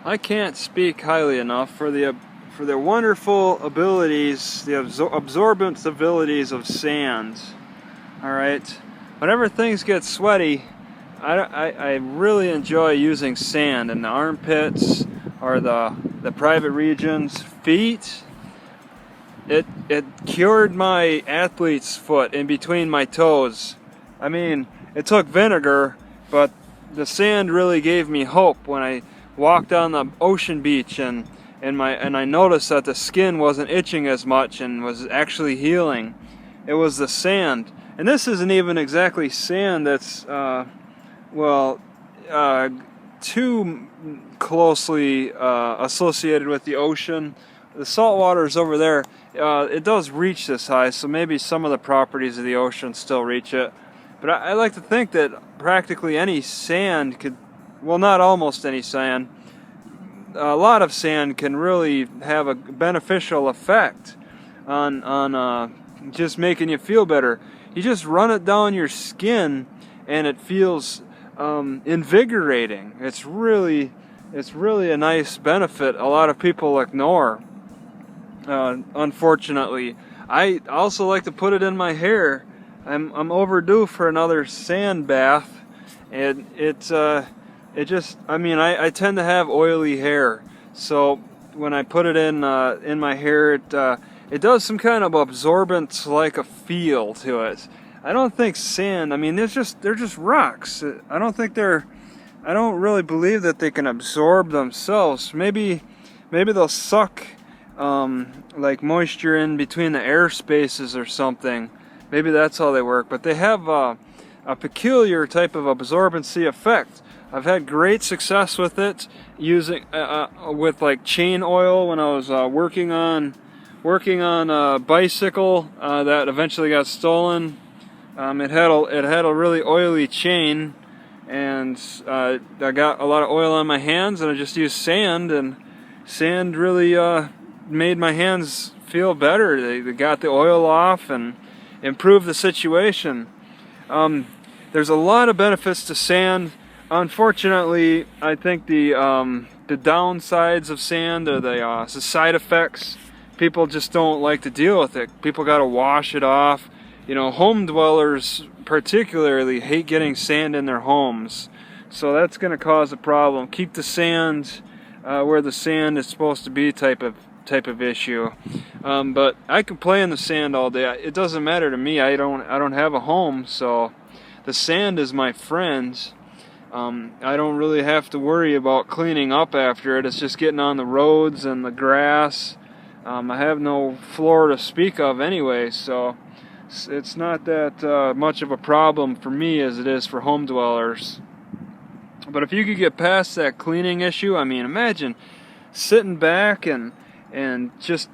I can't speak highly enough for the wonderful abilities, the absorbance abilities of sand. All right, whenever things get sweaty, I really enjoy using sand in the armpits or the private regions, feet. It cured my athlete's foot in between my toes. I mean, it took vinegar, but the sand really gave me hope when I walked on the ocean beach and I noticed that the skin wasn't itching as much and was actually healing. It was the sand. And this isn't even exactly sand that's too closely associated with the ocean. The salt water is over there. It does reach this high, so maybe some of the properties of the ocean still reach it. But I like to think that practically any sand could, well, not almost any sand, a lot of sand can really have a beneficial effect on just making you feel better. You just run it down your skin and it feels invigorating. It's really a nice benefit a lot of people ignore. Unfortunately, I also like to put it in my hair. I'm overdue for another sand bath, and it just, I mean, I tend to have oily hair, so when I put it in my hair, it does some kind of absorbent like a feel to it. I don't think sand, I mean, they're just rocks. I don't really believe that they can absorb themselves. Maybe they'll suck like moisture in between the air spaces or something. Maybe that's how they work, but they have a peculiar type of absorbency effect. I've had great success with it using with like chain oil when I was working on a bicycle that eventually got stolen. It had a really oily chain, and I got a lot of oil on my hands, and I just used sand, and sand really made my hands feel better. They got the oil off and improved the situation. There's a lot of benefits to sand. Unfortunately, I think the downsides of sand are the side effects. People just don't like to deal with it. People got to wash it off. You know, home dwellers particularly hate getting sand in their homes, so that's going to cause a problem. Keep the sand where the sand is supposed to be type of issue. But I can play in the sand all day. It doesn't matter to me. I don't have a home, so the sand is my friend. I don't really have to worry about cleaning up after it. It's just getting on the roads and the grass. I have no floor to speak of anyway, so it's not that much of a problem for me as it is for home dwellers. But if you could get past that cleaning issue, I mean, imagine sitting back and just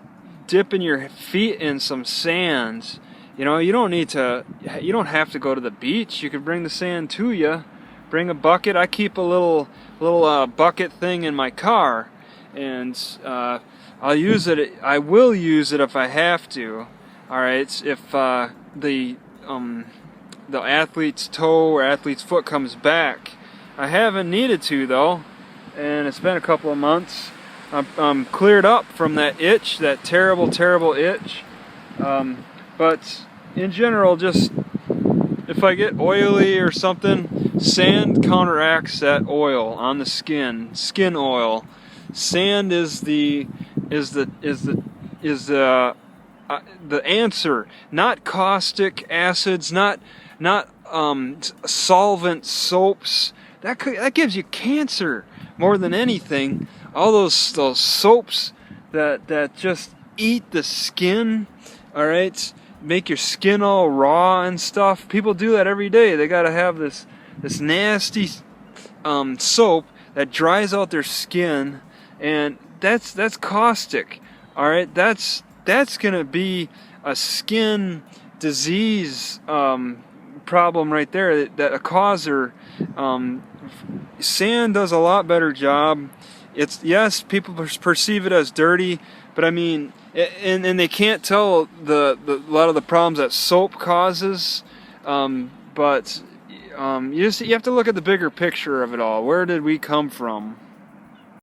dipping your feet in some sand. You know, you don't have to go to the beach. You could bring the sand to you. Bring a bucket. I keep a little bucket thing in my car, and I'll use it. I will use it if I have to. All right. If the athlete's toe or athlete's foot comes back, I haven't needed to though, and it's been a couple of months. I'm cleared up from that itch, that terrible itch. But in general, just if I get oily or something, sand counteracts that oil on the skin. Skin oil. Sand is the answer. Not caustic acids. Not solvent soaps. That gives you cancer more than anything. All those soaps that just eat the skin, all right, make your skin all raw and stuff. People do that every day. They got to have this nasty soap that dries out their skin, and that's caustic. All right, that's gonna be a skin disease problem right there. That a causer. Sand does a lot better job. It's, yes, people perceive it as dirty, but I mean, and they can't tell a lot of the problems that soap causes. But you have to look at the bigger picture of it all. Where did we come from?